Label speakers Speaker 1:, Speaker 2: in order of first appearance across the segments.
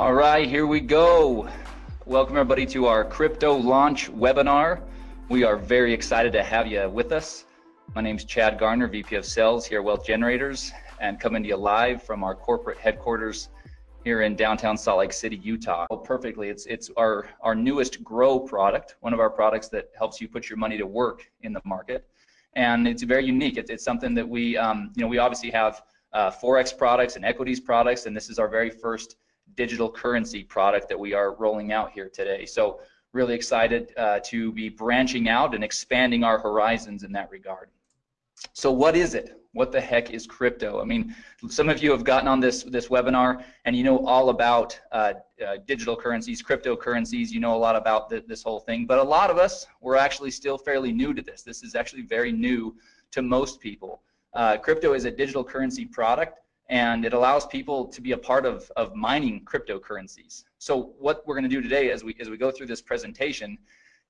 Speaker 1: All right, here we go. Welcome everybody to our crypto launch webinar. We are very excited to have you with us. My name is Chad Garner, VP of Sales here at Wealth Generators, and coming to you live from our corporate headquarters here in downtown Salt Lake City, Utah. Perfectly, it's our newest Grow product, one of our products that helps you put your money to work in the market, and it's very unique. It's something that we we obviously have Forex products and equities products, and this is our very first digital currency product that we are rolling out here today. So really excited to be branching out and expanding our horizons in that regard. So what is it? What the heck is crypto? I mean, some of you have gotten on this webinar and you know all about digital currencies, cryptocurrencies, you know a lot about this whole thing, but a lot of us, we're actually still fairly new to this. This is actually very new to most people. Crypto is a digital currency product, and it allows people to be a part of mining cryptocurrencies. So what we're going to do today as we go through this presentation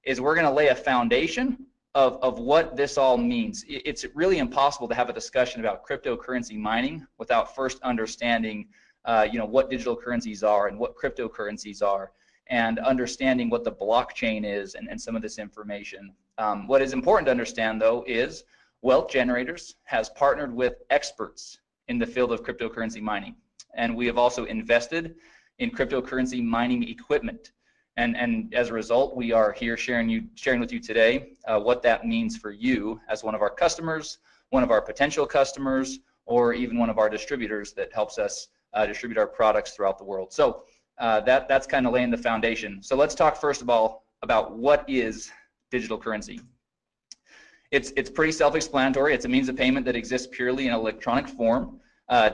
Speaker 1: is we're going to lay a foundation of what this all means. It's really impossible to have a discussion about cryptocurrency mining without first understanding what digital currencies are and what cryptocurrencies are, and understanding what the blockchain is and some of this information. What is important to understand though is Wealth Generators has partnered with experts in the field of cryptocurrency mining, and we have also invested in cryptocurrency mining equipment, and as a result we are here sharing with you today what that means for you as one of our customers, one of our potential customers, or even one of our distributors that helps us distribute our products throughout the world. So that's kind of laying the foundation. So let's talk first of all about what is digital currency. It's pretty self-explanatory. It's a means of payment that exists purely in electronic form,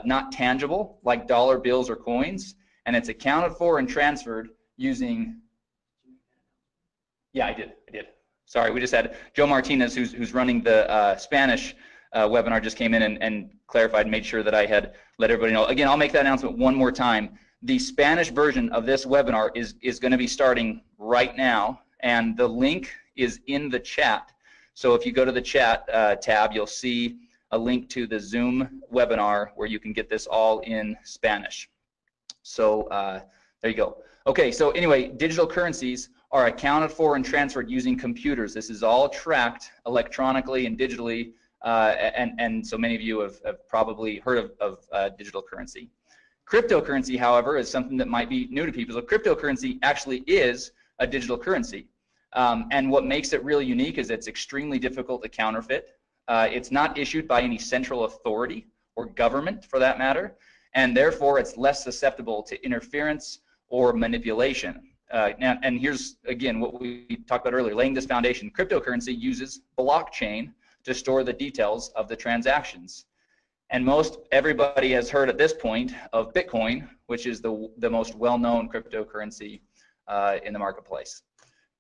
Speaker 1: not tangible like dollar bills or coins, and it's accounted for and transferred using. Yeah, I did. Sorry, we just had Joe Martinez, who's running the Spanish webinar, just came in and clarified, made sure that I had let everybody know. Again, I'll make that announcement one more time. The Spanish version of this webinar is going to be starting right now, and the link is in the chat. So if you go to the chat tab, you'll see a link to the Zoom webinar where you can get this all in Spanish. So there you go. Okay, so anyway, digital currencies are accounted for and transferred using computers. This is all tracked electronically and digitally, and so many of you have probably heard of digital currency. Cryptocurrency, however, is something that might be new to people. So cryptocurrency actually is a digital currency. And what makes it really unique is it's extremely difficult to counterfeit. It's not issued by any central authority or government for that matter, and therefore it's less susceptible to interference or manipulation. And here's again what we talked about earlier, laying this foundation. Cryptocurrency uses blockchain to store the details of the transactions. And most everybody has heard at this point of Bitcoin, which is the most well-known cryptocurrency in the marketplace.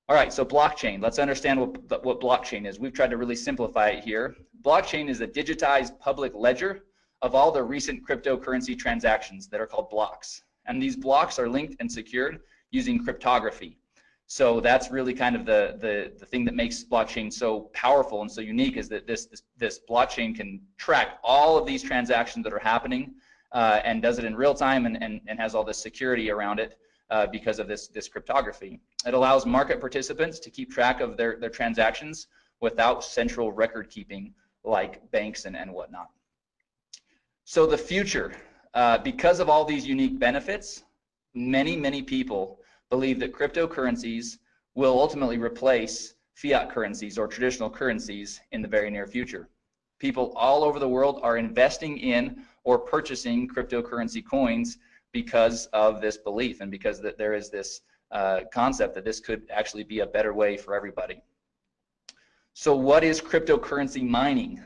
Speaker 1: All right, so blockchain. Let's understand what blockchain is. We've tried to really simplify it here. Blockchain is a digitized public ledger of all the recent cryptocurrency transactions that are called blocks. And these blocks are linked and secured using cryptography. So that's really kind of the thing that makes blockchain so powerful and so unique, is that this blockchain can track all of these transactions that are happening and does it in real time and has all this security around it. Because of this cryptography. It allows market participants to keep track of their transactions without central record keeping like banks and whatnot. So the future, because of all these unique benefits, many people believe that cryptocurrencies will ultimately replace fiat currencies or traditional currencies in the very near future. People all over the world are investing in or purchasing cryptocurrency coins because of this belief and because that there is this concept that this could actually be a better way for everybody. So what is cryptocurrency mining?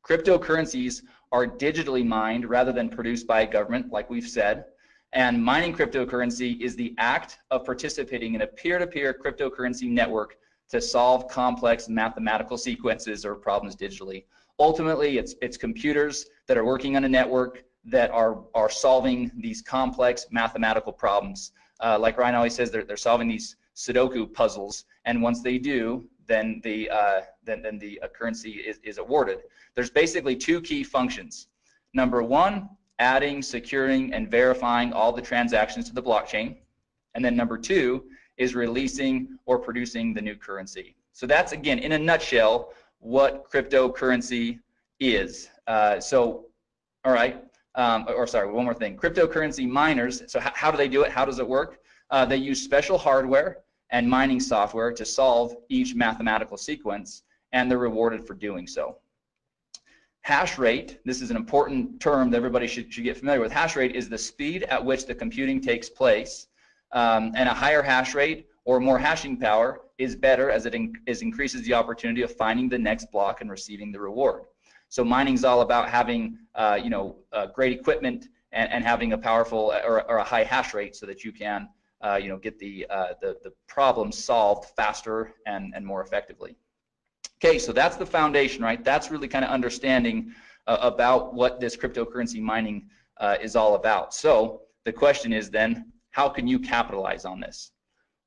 Speaker 1: Cryptocurrencies are digitally mined rather than produced by a government, like we've said, and mining cryptocurrency is the act of participating in a peer-to-peer cryptocurrency network to solve complex mathematical sequences or problems digitally. Ultimately, it's computers that are working on a network that are solving these complex mathematical problems. Like Ryan always says, they're solving these Sudoku puzzles, and once they do, then the currency is awarded. There's basically two key functions. Number one, adding, securing, and verifying all the transactions to the blockchain. And then number 2 is releasing or producing the new currency. So that's, again, in a nutshell, what cryptocurrency is. All right, sorry, one more thing. Cryptocurrency miners, so how do they do it? How does it work? They use special hardware and mining software to solve each mathematical sequence, and they're rewarded for doing so. Hash rate, this is an important term that everybody should get familiar with. Hash rate is the speed at which the computing takes place, and a higher hash rate or more hashing power is better as it increases the opportunity of finding the next block and receiving the reward. So mining is all about having great equipment and having a powerful or a high hash rate so that you can get the problem solved faster and more effectively. Okay, so that's the foundation, right? That's really kind of understanding about what this cryptocurrency mining is all about. So the question is then, how can you capitalize on this?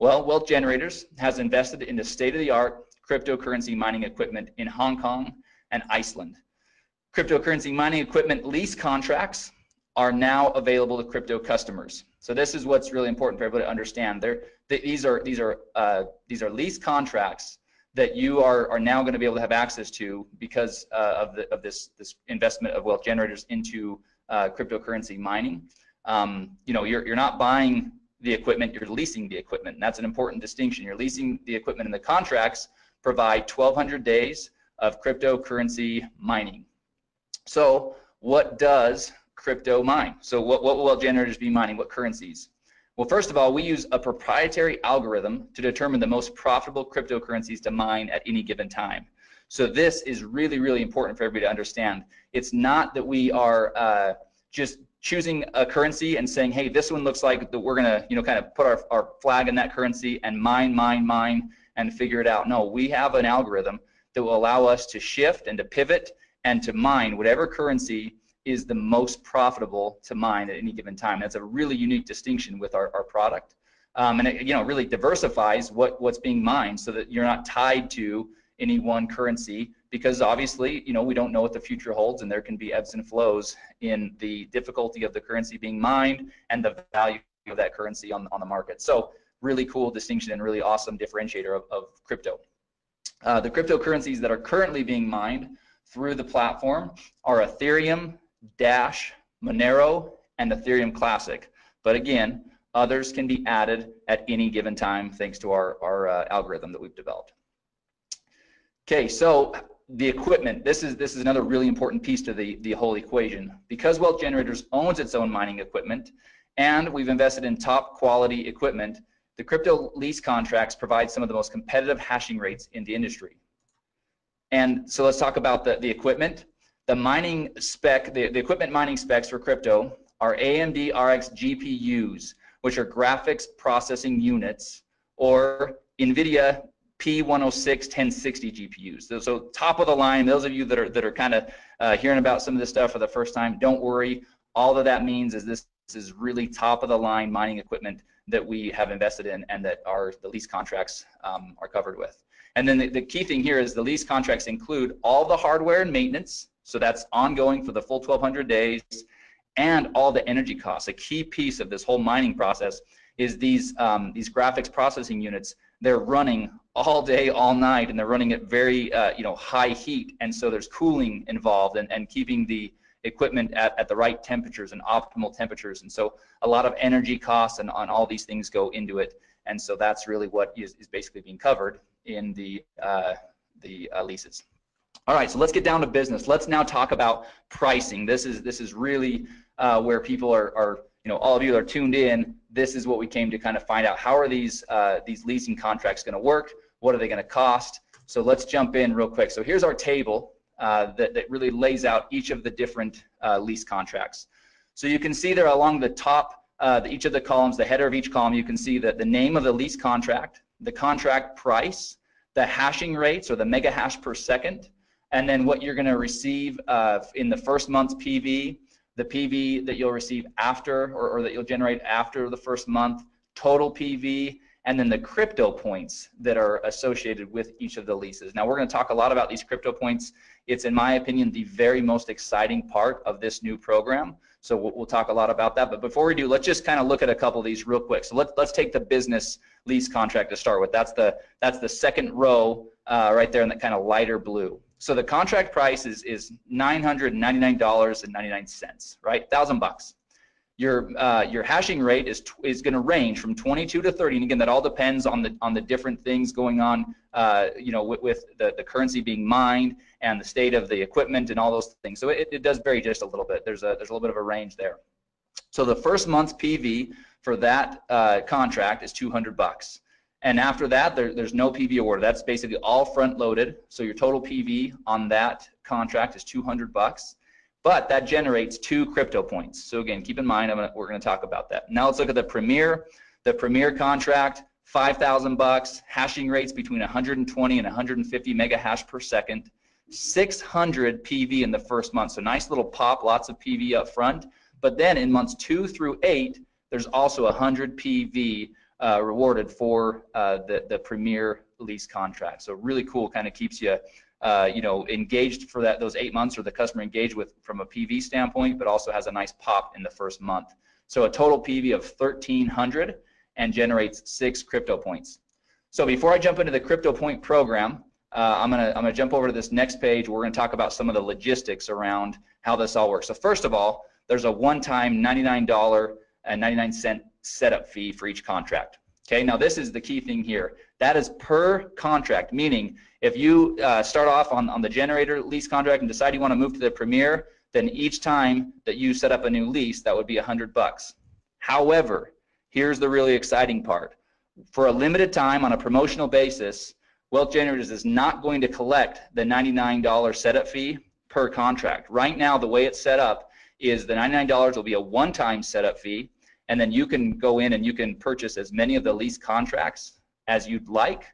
Speaker 1: Well, Wealth Generators has invested in the state-of-the-art cryptocurrency mining equipment in Hong Kong and Iceland. Cryptocurrency mining equipment lease contracts are now available to crypto customers. So this is what's really important for everybody to understand. These are lease contracts that you are now going to be able to have access to because of this investment of Wealth Generators into cryptocurrency mining. You're not buying the equipment, you're leasing the equipment, and that's an important distinction. You're leasing the equipment, and the contracts provide 1,200 days of cryptocurrency mining. So what does crypto mine? So what will Wealth Generators be mining? What currencies? Well, first of all, we use a proprietary algorithm to determine the most profitable cryptocurrencies to mine at any given time. So this is really, really important for everybody to understand. It's not that we are just choosing a currency and saying, hey, this one looks like that we're gonna, kind of put our flag in that currency and mine, and figure it out. No, we have an algorithm that will allow us to shift and to pivot and to mine whatever currency is the most profitable to mine at any given time. That's a really unique distinction with our product. And it really diversifies what's being mined so that you're not tied to any one currency, because obviously, we don't know what the future holds, and there can be ebbs and flows in the difficulty of the currency being mined and the value of that currency on the market. So really cool distinction and really awesome differentiator of crypto. The cryptocurrencies that are currently being mined through the platform are Ethereum, Dash, Monero, and Ethereum Classic. But again, others can be added at any given time thanks to our algorithm that we've developed. Okay, so the equipment, this is another really important piece to the whole equation. Because Wealth Generators owns its own mining equipment and we've invested in top quality equipment, the crypto lease contracts provide some of the most competitive hashing rates in the industry. And so let's talk about the equipment. The mining spec, the equipment mining specs for crypto are AMD RX GPUs, which are graphics processing units, or NVIDIA P106 1060 GPUs. So top of the line. Those of you that are kind of hearing about some of this stuff for the first time, don't worry. All that means is this is really top of the line mining equipment that we have invested in and that the lease contracts are covered with. And then the key thing here is the lease contracts include all the hardware and maintenance, so that's ongoing for the full 1,200 days, and all the energy costs. A key piece of this whole mining process is these graphics processing units. They're running all day, all night, and they're running at very high heat, and so there's cooling involved and keeping the equipment at the right temperatures and optimal temperatures. And so a lot of energy costs and on all these things go into it, and so that's really what is basically being covered in the leases. All right, so let's get down to business. Let's now talk about pricing. This is really where people are all of you that are tuned in. This is what we came to kind of find out. How are these leasing contracts going to work? What are they going to cost? So let's jump in real quick. So here's our table that really lays out each of the different lease contracts. So you can see there along the top, each of the columns, the header of each column, you can see that the name of the lease contract, the contract price, the hashing rates or the mega hash per second, and then what you're going to receive in the first month's PV, the PV that you'll receive after or that you'll generate after the first month, total PV, and then the crypto points that are associated with each of the leases. Now we're going to talk a lot about these crypto points. It's, in my opinion, the very most exciting part of this new program. So we'll talk a lot about that. But before we do, let's just kind of look at a couple of these real quick. So let's take the business lease contract to start with. That's the second row right there in that kind of lighter blue. So the contract price is $999.99, right? $1,000. Your hashing rate is going to range from 22 to 30, and again, that all depends on the different things going on, you know, with the currency being mined and the state of the equipment and all those things. So it does vary just a little bit. There's a little bit of a range there. So the first month's PV for that contract is $200, and after that, there's no PV awarded. That's basically all front loaded. So your total PV on that contract is $200. But that generates 2 crypto points. So again, keep in mind, we're going to talk about that. Now let's look at the Premier. The Premier contract, $5,000, hashing rates between 120 and 150 mega hash per second, 600 PV in the first month. So nice little pop, lots of PV up front. But then in months 2 through 8, there's also 100 PV rewarded for the Premier lease contract. So really cool, kind of keeps you you know, engaged for those 8 months, or the customer engaged with from a PV standpoint, but also has a nice pop in the first month. So a total PV of 1,300 and generates 6 crypto points. So before I jump into the crypto point program, I'm gonna jump over to this next page. We're gonna talk about some of the logistics around how this all works. So first of all, there's a one-time $99.99 setup fee for each contract. Okay, now this is the key thing here. That is per contract, meaning if you start off on the generator lease contract and decide you want to move to the Premier, then each time that you set up a new lease, that would be $100. However, here's the really exciting part. For a limited time on a promotional basis, Wealth Generators is not going to collect the $99 setup fee per contract. Right now, the way it's set up is the $99 will be a one-time setup fee, and then you can go in and you can purchase as many of the lease contracts as you'd like,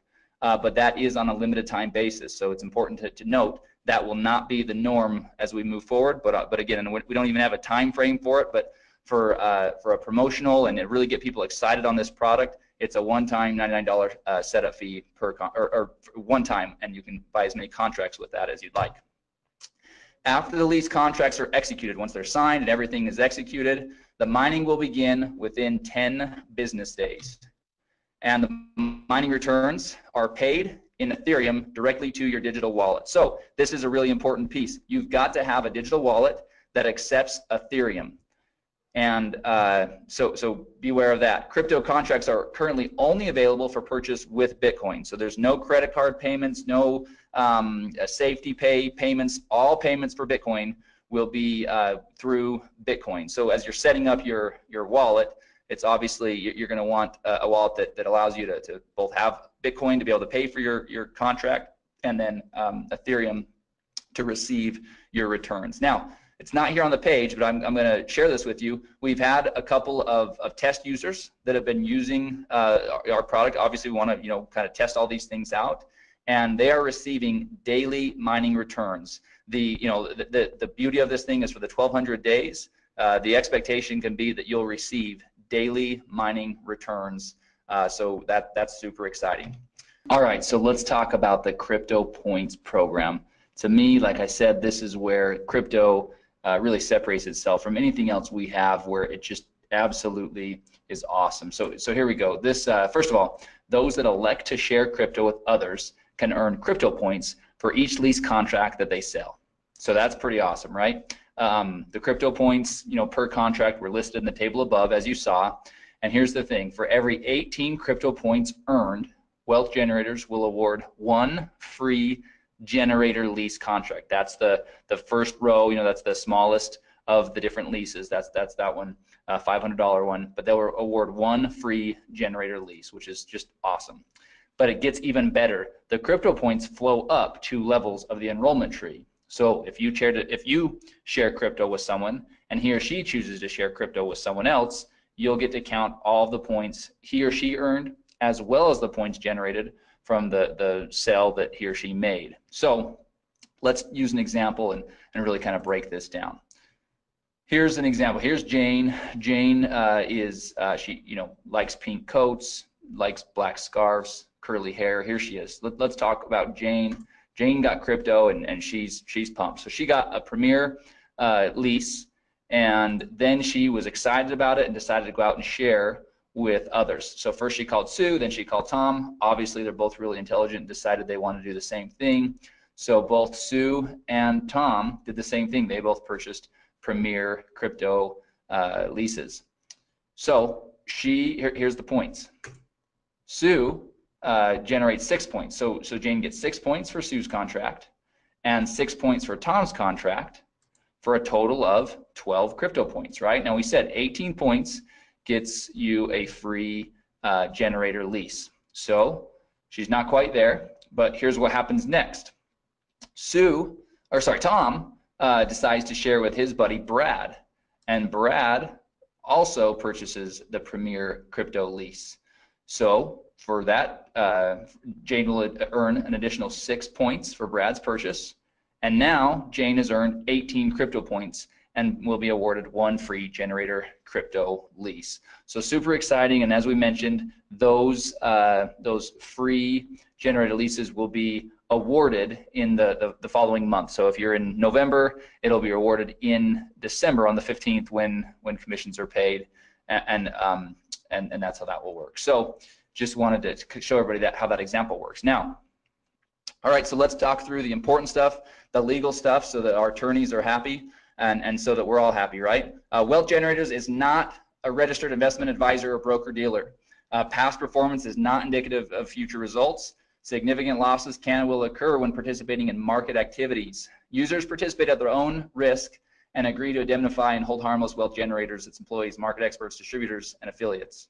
Speaker 1: but that is on a limited time basis. So it's important to note that will not be the norm as we move forward. But again, we don't even have a time frame for it. But for a promotional and to really get people excited on this product, it's a one-time $99 setup fee or one time, and you can buy as many contracts with that as you'd like. After the lease contracts are executed, once they're signed and everything is executed, the mining will begin within 10 business days. And the mining returns are paid in Ethereum directly to your digital wallet. So this is a really important piece. You've got to have a digital wallet that accepts Ethereum. And so beware of that. Crypto contracts are currently only available for purchase with Bitcoin. So there's no credit card payments, no safety payments. All payments for Bitcoin will be through Bitcoin. So as you're setting up your wallet, it's obviously you're going to want a wallet that allows you to both have Bitcoin to be able to pay for your contract, and then Ethereum to receive your returns. Now, it's not here on the page, but I'm going to share this with you. We've had a couple of test users that have been using our product. Obviously, we want to kind of test all these things out, and they are receiving daily mining returns. The beauty of this thing is for the 1,200 days, the expectation can be that you'll receive daily mining returns. So that's super exciting. All right, so let's talk about the Crypto Points program. To me, like I said, this is where crypto really separates itself from anything else we have, where it just absolutely is awesome. So here we go. This first of all, those that elect to share crypto with others can earn crypto points for each lease contract that they sell. So that's pretty awesome, right? The crypto points, per contract were listed in the table above, as you saw. And here's the thing: for every 18 crypto points earned, Wealth Generators will award 1 free generator lease contract. That's the first row. That's the smallest of the different leases. That's that one, $500 one. But they'll award 1 free generator lease, which is just awesome. But it gets even better. The crypto points flow up 2 levels of the enrollment tree. So if you share crypto with someone and he or she chooses to share crypto with someone else, you'll get to count all the points he or she earned, as well as the points generated from the sale that he or she made. So let's use an example and really kind of break this down. Here's an example. Here's Jane. Jane she likes pink coats. likes black scarves, curly hair. Here she is. Let's talk about Jane. Jane got crypto, and she's pumped. So she got a Premier lease, and then she was excited about it and decided to go out and share with others. So first she called Sue, then she called Tom. Obviously, they're both really intelligent and decided they want to do the same thing. So both Sue and Tom did the same thing. They both purchased Premier crypto leases. So here's the points. Sue generates 6 points. So Jane gets 6 points for Sue's contract and 6 points for Tom's contract for a total of 12 crypto points, right? Now we said 18 points gets you a free generator lease. So she's not quite there, but here's what happens next. Tom decides to share with his buddy Brad, and Brad also purchases the Premier crypto lease. So for that, Jane will earn an additional 6 points for Brad's purchase, and now Jane has earned 18 crypto points and will be awarded 1 free generator crypto lease. So super exciting, and as we mentioned, those free generator leases will be awarded in the following month. So if you're in November, it'll be awarded in December on the 15th when commissions are paid, and that's how that will work. So just wanted to show everybody how that example works. Now, all right, so let's talk through the important stuff, the legal stuff, so that our attorneys are happy. And so that we're all happy, right? Wealth Generators is not a registered investment advisor or broker-dealer. Past performance is not indicative of future results. Significant losses can and will occur when participating in market activities. Users participate at their own risk and agree to indemnify and hold harmless Wealth Generators, its employees, market experts, distributors, and affiliates.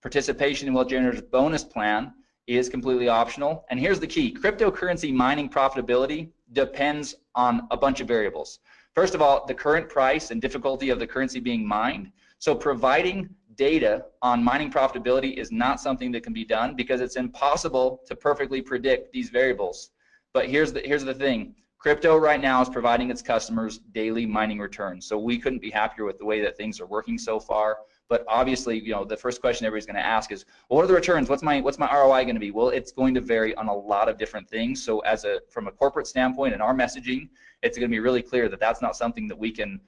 Speaker 1: Participation in Wealth Generators bonus plan is completely optional. And here's the key. Cryptocurrency mining profitability depends on a bunch of variables. First of all, the current price and difficulty of the currency being mined. So providing data on mining profitability is not something that can be done because it's impossible to perfectly predict these variables. But here's the thing. Crypto right now is providing its customers daily mining returns. So we couldn't be happier with the way that things are working so far. But obviously, the first question everybody's going to ask is, well, what are the returns? What's my ROI going to be? Well, it's going to vary on a lot of different things. So from a corporate standpoint in our messaging, it's going to be really clear that that's not something that we can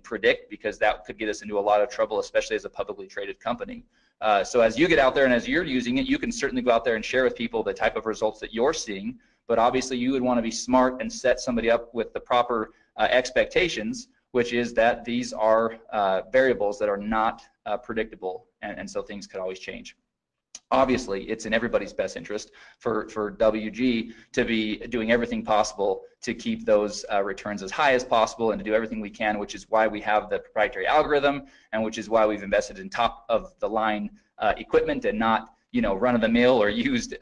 Speaker 1: predict, because that could get us into a lot of trouble, especially as a publicly traded company. So as you get out there and as you're using it, you can certainly go out there and share with people the type of results that you're seeing. But obviously, you would want to be smart and set somebody up with the proper expectations, which is that these are variables that are not predictable, and so things could always change. Obviously, it's in everybody's best interest for WG to be doing everything possible to keep those returns as high as possible and to do everything we can, which is why we have the proprietary algorithm, and which is why we've invested in top of the line equipment and not run-of-the-mill or used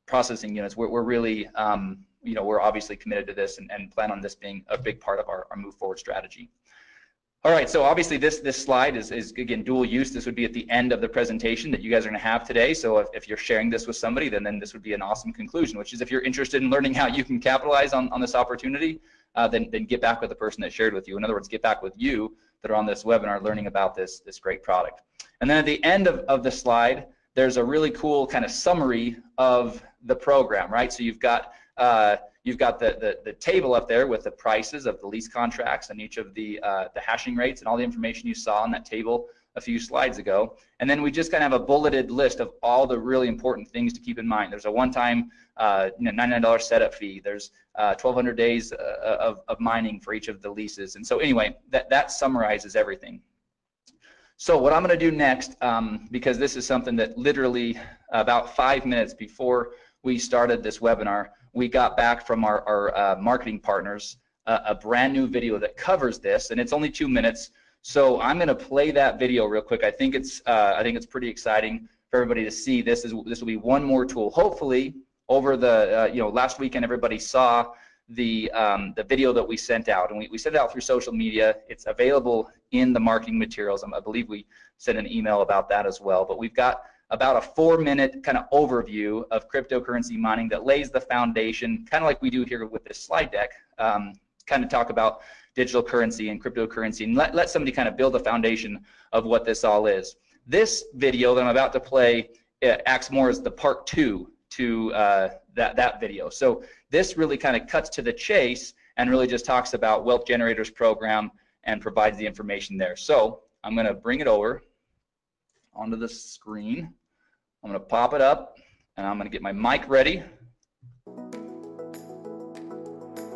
Speaker 1: processing units. We're really we're obviously committed to this and plan on this being a big part of our move forward strategy. All right, so obviously this slide is again dual use. This would be at the end of the presentation that you guys are going to have today. So if you're sharing this with somebody, then this would be an awesome conclusion, which is if you're interested in learning how you can capitalize on this opportunity, then get back with the person that shared with you. In other words, get back with you that are on this webinar learning about this great product. And then at the end of the slide, there's a really cool kind of summary of the program, right? So you've got the table up there with the prices of the lease contracts and each of the hashing rates and all the information you saw on that table a few slides ago. And then we just kind of have a bulleted list of all the really important things to keep in mind. There's a one-time $99 setup fee. There's 1,200 days of mining for each of the leases. And so anyway, that summarizes everything. So what I'm going to do next, because this is something that literally about 5 minutes before we started this webinar, we got back from our marketing partners a brand new video that covers this, and it's only 2 minutes. So I'm going to play that video real quick. I think it's pretty exciting for everybody to see. This will be one more tool. Hopefully, over the last weekend, everybody saw the video that we sent out, and we sent it out through social media. It's available in the marketing materials. I believe we sent an email about that as well. But we've got about a 4-minute kind of overview of cryptocurrency mining that lays the foundation, kind of like we do here with this slide deck, kind of talk about digital currency and cryptocurrency, and let somebody kind of build a foundation of what this all is. This video that I'm about to play acts more as the part 2 to that video. So this really kind of cuts to the chase and really just talks about Wealth Generators program and provides the information there. So I'm going to bring it over onto the screen. I'm going to pop it up, and I'm going to get my mic ready.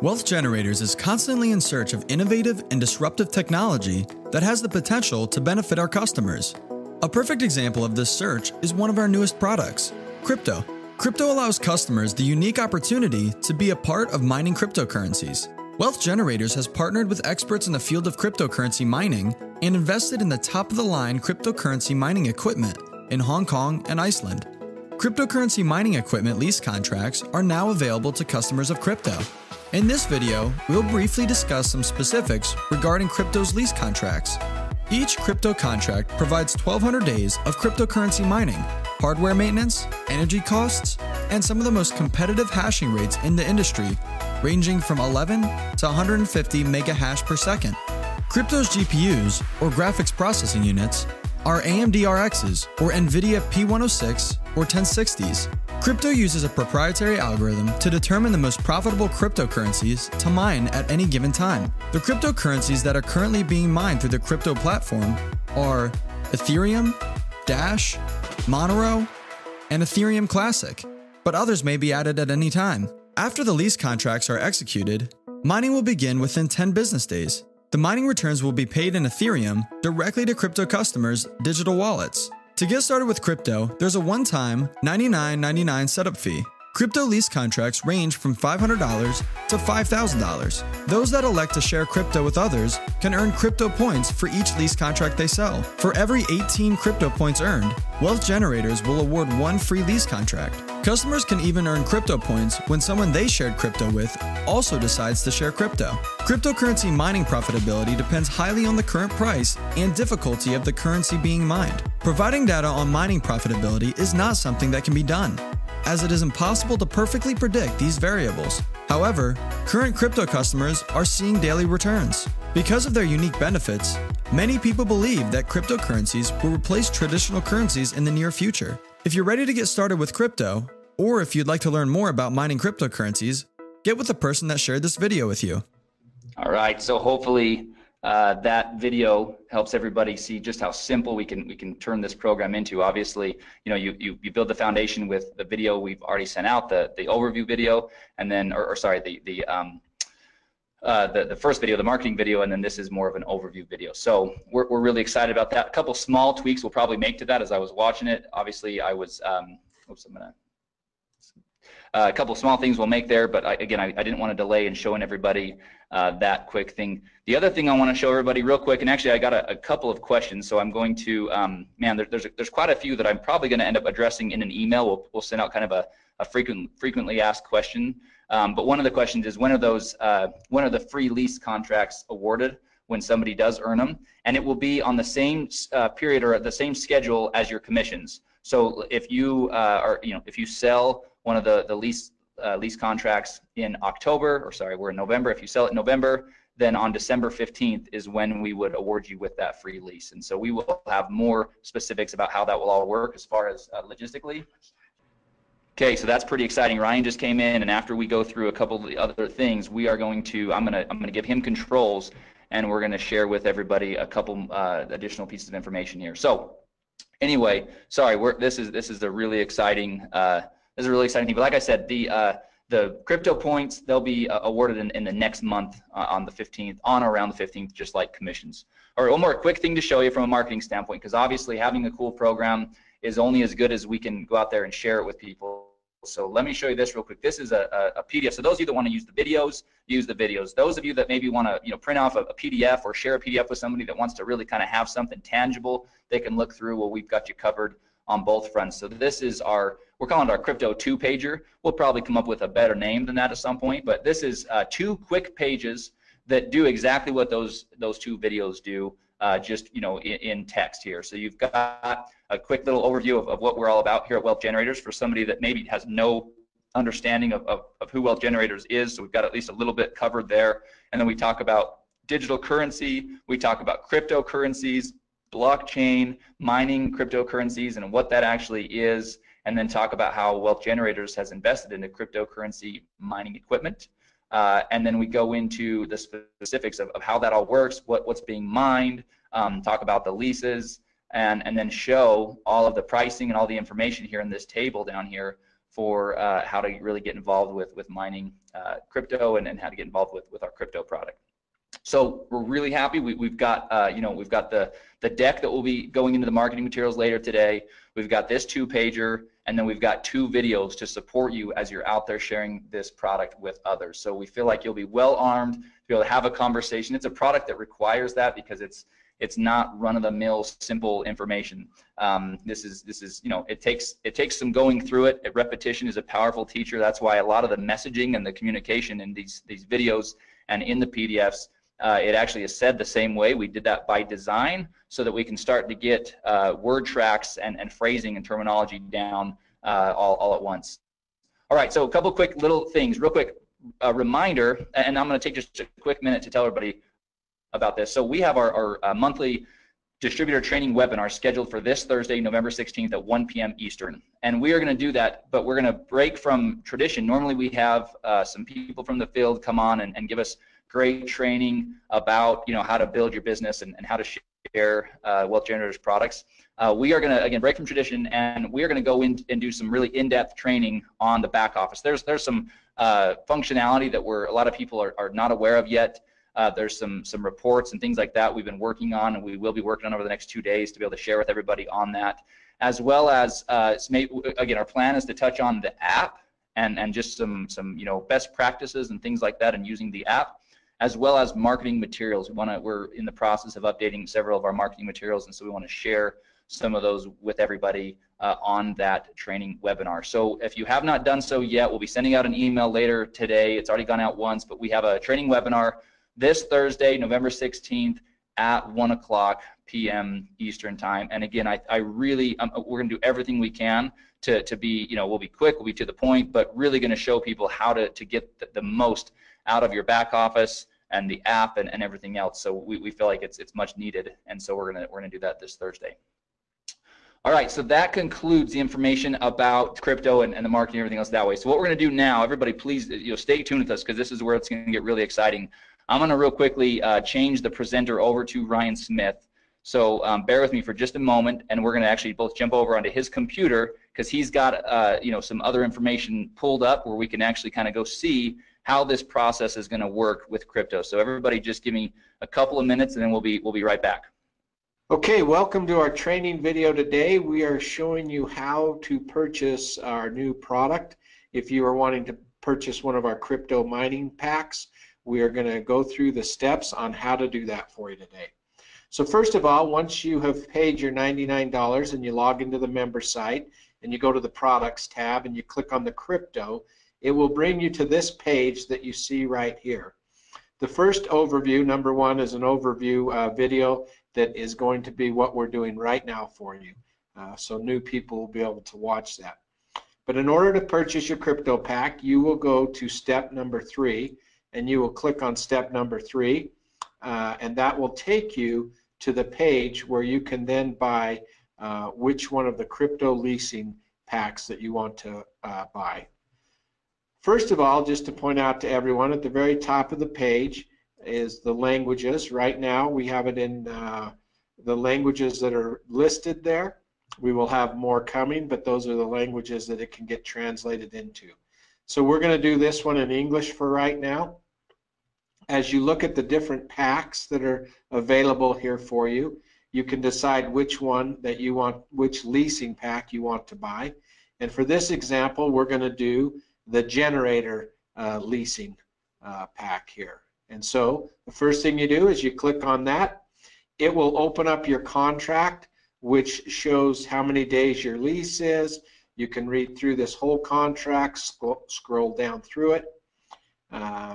Speaker 2: Wealth Generators is constantly in search of innovative and disruptive technology that has the potential to benefit our customers. A perfect example of this search is one of our newest products, crypto. Crypto allows customers the unique opportunity to be a part of mining cryptocurrencies. Wealth Generators has partnered with experts in the field of cryptocurrency mining and invested in the top-of-the-line cryptocurrency mining equipment in Hong Kong and Iceland. Cryptocurrency mining equipment lease contracts are now available to customers of crypto. In this video, we'll briefly discuss some specifics regarding crypto's lease contracts. Each crypto contract provides 1,200 days of cryptocurrency mining, hardware maintenance, energy costs, and some of the most competitive hashing rates in the industry, ranging from 11 to 150 mega hash per second. Crypto's GPUs, or graphics processing units, are AMD RXs, or NVIDIA P106 or 1060s. Crypto uses a proprietary algorithm to determine the most profitable cryptocurrencies to mine at any given time. The cryptocurrencies that are currently being mined through the crypto platform are Ethereum, Dash, Monero, and Ethereum Classic, but others may be added at any time. After the lease contracts are executed, mining will begin within 10 business days. The mining returns will be paid in Ethereum directly to crypto customers' digital wallets. To get started with crypto, there's a one-time $99.99 setup fee. Crypto lease contracts range from $500 to $5,000. Those that elect to share crypto with others can earn crypto points for each lease contract they sell. For every 18 crypto points earned, Wealth Generators will award one free lease contract. Customers can even earn crypto points when someone they shared crypto with also decides to share crypto. Cryptocurrency mining profitability depends highly on the current price and difficulty of the currency being mined. Providing data on mining profitability is not something that can be done, as it is impossible to perfectly predict these variables. However, current crypto customers are seeing daily returns. Because of their unique benefits, many people believe that cryptocurrencies will replace traditional currencies in the near future. If you're ready to get started with crypto, or if you'd like to learn more about mining cryptocurrencies, get with the person that shared this video with you.
Speaker 1: All right, so hopefully that video helps everybody see just how simple we can turn this program into. Obviously, you know, you build the foundation with the video we've already sent out, the overview video, and then, the first video, the marketing video, and then this is more of an overview video. So we're really excited about that. A couple small tweaks we'll probably make to that as I was watching it. Obviously, I was, a couple small things we'll make there, but I didn't want to delay in showing everybody that quick thing. The other thing I want to show everybody real quick, and actually I got a couple of questions, so I'm going to, there's quite a few that I'm probably going to end up addressing in an email. We'll send out kind of a frequently asked question. But one of the questions is, when are the free lease contracts awarded when somebody does earn them? And it will be on the same period or the same schedule as your commissions. So if you if you sell one of the lease contracts in October, or sorry, we're in November. If you sell it in November, then on December 15th is when we would award you with that free lease. And so we will have more specifics about how that will all work as far as logistically. Okay, so that's pretty exciting. Ryan just came in, and after we go through a couple of the other things, we are going to, I'm gonna give him controls, and we're gonna share with everybody a couple additional pieces of information here. So anyway, sorry, this is a really exciting thing. But like I said, the crypto points, they'll be awarded in the next month on the 15th, on or around the 15th, just like commissions. All right, one more quick thing to show you from a marketing standpoint, because obviously having a cool program is only as good as we can go out there and share it with people. So let me show you this real quick. This is a PDF. So those of you that want to use the videos, use the videos. Those of you that maybe want to print off a PDF or share a PDF with somebody that wants to really kind of have something tangible they can look through, well, we've got you covered on both fronts. So this is we're calling it our Crypto 2-pager. We'll probably come up with a better name than that at some point, but this is 2 quick pages that do exactly what those 2 videos do, just in text here. So you've got a quick little overview of what we're all about here at Wealth Generators for somebody that maybe has no understanding of who Wealth Generators is. So we've got at least a little bit covered there. And then we talk about digital currency, we talk about cryptocurrencies, blockchain, mining cryptocurrencies, and what that actually is, and then talk about how Wealth Generators has invested into cryptocurrency mining equipment. And then we go into the specifics of how that all works, what's being mined, talk about the leases, and then show all of the pricing and all the information here in this table down here for how to really get involved with mining crypto and how to get involved with our crypto product. So we're really happy. We've got we've got the deck that will be going into the marketing materials later today. We've got this 2-pager, and then we've got 2 videos to support you as you're out there sharing this product with others. So we feel like you'll be well armed to be able to have a conversation. It's a product that requires that because it's not run-of-the-mill simple information. This is it takes some going through it. Repetition is a powerful teacher. That's why a lot of the messaging and the communication in these videos and in the PDFs, it actually is said the same way. We did that by design so that we can start to get word tracks and phrasing and terminology down all at once. All right, so a couple quick little things, real quick reminder, and I'm going to take just a quick minute to tell everybody about this. So we have our monthly distributor training webinar scheduled for this Thursday, November 16th at 1 p.m. Eastern. And we are going to do that, but we're going to break from tradition. Normally we have some people from the field come on and give us great training about how to build your business and how to share Wealth Generators products. We are going to, again, break from tradition, and we are going to go in and do some really in-depth training on the back office. There's some functionality that a lot of people are not aware of yet. There's some reports and things like that we've been working on, and we will be working on over the next 2 days to be able to share with everybody on that, as well as again, our plan is to touch on the app and just some best practices and things like that, and using the app, as well as marketing materials. We're in the process of updating several of our marketing materials, and so we want to share some of those with everybody on that training webinar. So if you have not done so yet, we'll be sending out an email later today. It's already gone out once, but we have a training webinar this Thursday, November 16th at 1 p.m. Eastern time. And again, we're going to do everything we can to be, we'll be quick, we'll be to the point, but really going to show people how to get the most out of your back office and the app and everything else. So we feel like it's much needed, and so we're gonna do that this Thursday. All right, so that concludes the information about crypto and the marketing and everything else that way. So what we're gonna do now, everybody please stay tuned with us, because this is where it's gonna get really exciting. I'm gonna real quickly change the presenter over to Ryan Smith. So bear with me for just a moment, and we're gonna actually both jump over onto his computer, because he's got some other information pulled up where we can actually kind of go see how this process is going to work with crypto. So everybody just give me a couple of minutes, and then we'll be right back.
Speaker 3: Okay, welcome to our training video today. We are showing you how to purchase our new product. If you are wanting to purchase one of our crypto mining packs, we are going to go through the steps on how to do that for you today. So first of all, once you have paid your $99 and you log into the member site and you go to the products tab and you click on the crypto, it will bring you to this page that you see right here. The first overview, number 1, is an overview video that is going to be what we're doing right now for you. So new people will be able to watch that. But in order to purchase your crypto pack, you will go to step number 3, and you will click on step number 3, and that will take you to the page where you can then buy which one of the crypto leasing packs that you want to buy. First of all, just to point out to everyone, at the very top of the page is the languages. Right now we have it in the languages that are listed there. We will have more coming, but those are the languages that it can get translated into. So we're going to do this one in English for right now. As you look at the different packs that are available here for you, you can decide which one that you want, which leasing pack you want to buy. And for this example, we're going to do the generator leasing pack here. And so the first thing you do is you click on that. It will open up your contract, which shows how many days your lease is. You can read through this whole contract, scroll down through it.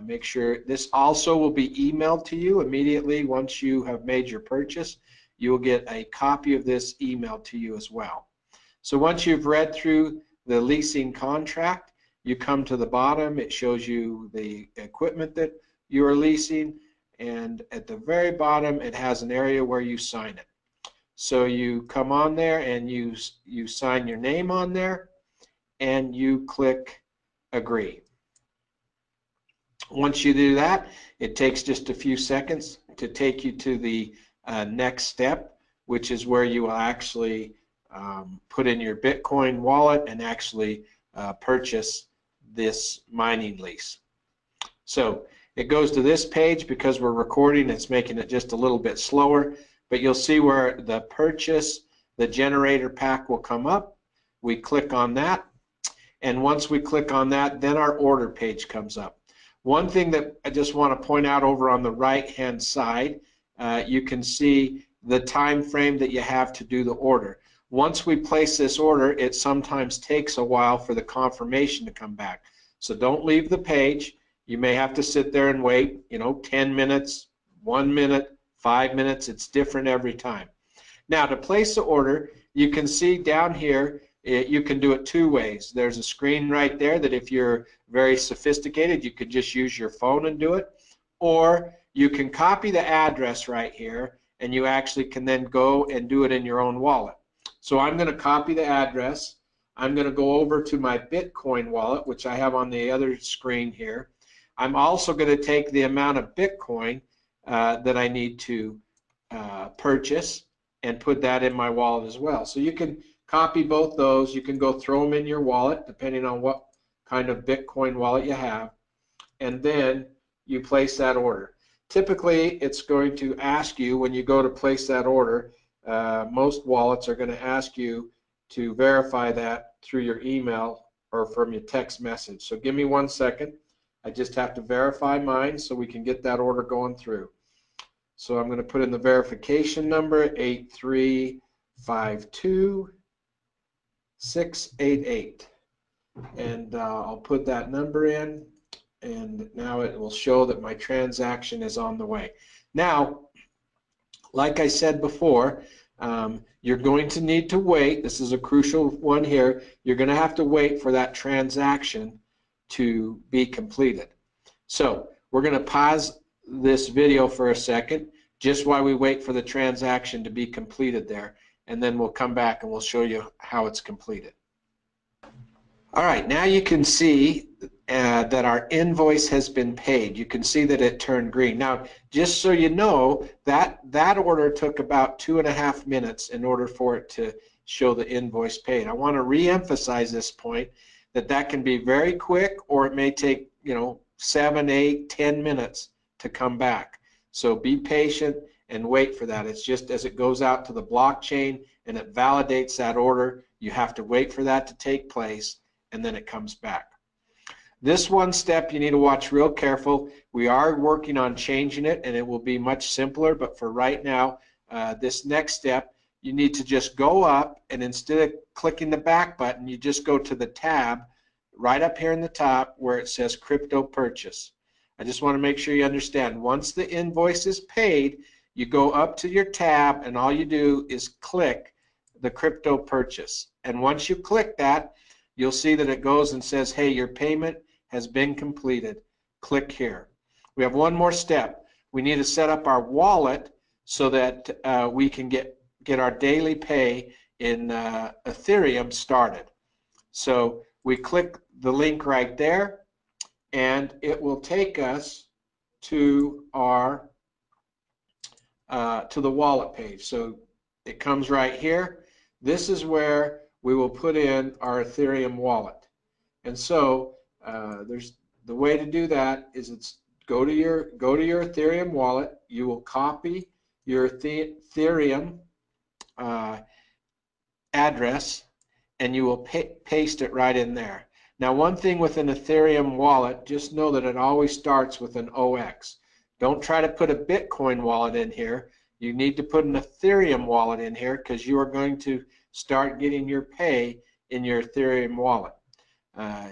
Speaker 3: Make sure this also will be emailed to you immediately once you have made your purchase. You will get a copy of this emailed to you as well. So once you've read through the leasing contract, you come to the bottom. It shows you the equipment that you are leasing, and at the very bottom it has an area where you sign it. So you come on there and you sign your name on there and you click agree. Once you do that, it takes just a few seconds to take you to the next step, which is where you will actually put in your Bitcoin wallet and actually purchase this mining lease. So it goes to this page. Because we're recording, it's making it just a little bit slower, but you'll see where the purchase, the generator pack will come up. We click on that, and once we click on that, then our order page comes up. One thing that I just want to point out over on the right hand side, you can see the time frame that you have to do the order. Once we place this order, it sometimes takes a while for the confirmation to come back. So don't leave the page. You may have to sit there and wait, 10 minutes, 1 minute, 5 minutes. It's different every time. Now, to place the order, you can see down here, you can do it two ways. There's a screen right there that if you're very sophisticated, you could just use your phone and do it. Or you can copy the address right here, and you actually can then go and do it in your own wallet. So I'm going to copy the address. I'm going to go over to my Bitcoin wallet, which I have on the other screen here. I'm also going to take the amount of Bitcoin that I need to purchase and put that in my wallet as well. So you can copy both those. You can go throw them in your wallet depending on what kind of Bitcoin wallet you have, and then you place that order. Typically, it's going to ask you when you go to place that order, most wallets are going to ask you to verify that through your email or from your text message. So give me 1 second. I just have to verify mine so we can get that order going through. So I'm going to put in the verification number, 8352688, and I'll put that number in, and now it will show that my transaction is on the way. Now, like I said before, you're going to need to wait. This is a crucial one here. You're going to have to wait for that transaction to be completed. So we're going to pause this video for a second just while we wait for the transaction to be completed there, and then we'll come back and we'll show you how it's completed. All right, now you can see that our invoice has been paid. You can see that it turned green. Now, just so you know, that order took about 2.5 minutes in order for it to show the invoice paid. I want to re-emphasize this point, that can be very quick, or it may take 7, 8, 10 minutes to come back. So be patient and wait for that. It's just as it goes out to the blockchain and it validates that order, you have to wait for that to take place, and then it comes back. This one step you need to watch real careful. We are working on changing it, and it will be much simpler, but for right now, this next step, you need to just go up, and instead of clicking the back button, you just go to the tab right up here in the top where it says crypto purchase. I just want to make sure you understand. Once the invoice is paid, you go up to your tab, and all you do is click the crypto purchase. And once you click that, you'll see that it goes and says, hey, your payment has been completed. Click here. We have one more step. We need to set up our wallet so that we can get our daily pay in Ethereum started. So we click the link right there, and it will take us to our to the wallet page. So it comes right here. This is where we will put in our Ethereum wallet. And so there's the way to do that is go to your Ethereum wallet. You will copy your Ethereum address, and you will paste it right in there. Now, one thing with an Ethereum wallet, just know that it always starts with an OX. Don't try to put a Bitcoin wallet in here. You need to put an Ethereum wallet in here, because you are going to start getting your pay in your Ethereum wallet.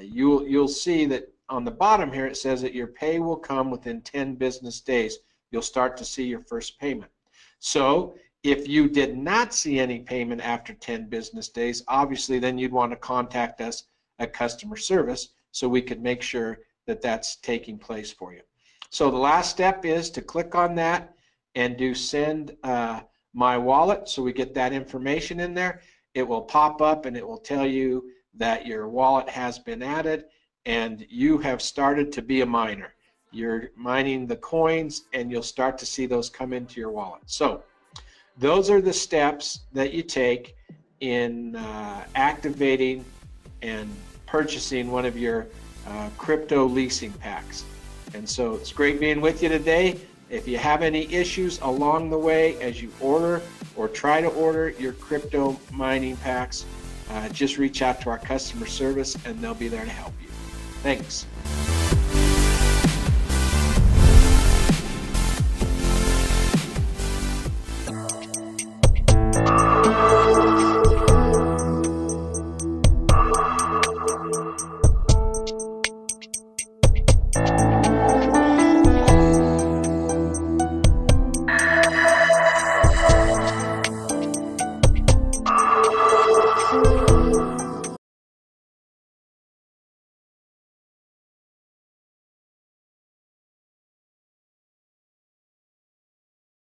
Speaker 3: You'll see that on the bottom here it says that your pay will come within 10 business days. You'll start to see your first payment. So if you did not see any payment after 10 business days, obviously then you'd want to contact us at customer service so we could make sure that that's taking place for you. So the last step is to click on that and do send My Wallet, so we get that information in there. It will pop up and it will tell you that your wallet has been added and you have started to be a miner. You're mining the coins and you'll start to see those come into your wallet. So those are the steps that you take in activating and purchasing one of your crypto leasing packs. And so it's great being with you today. If you have any issues along the way as you order or try to order your crypto mining packs, just reach out to our customer service and they'll be there to help you. Thanks.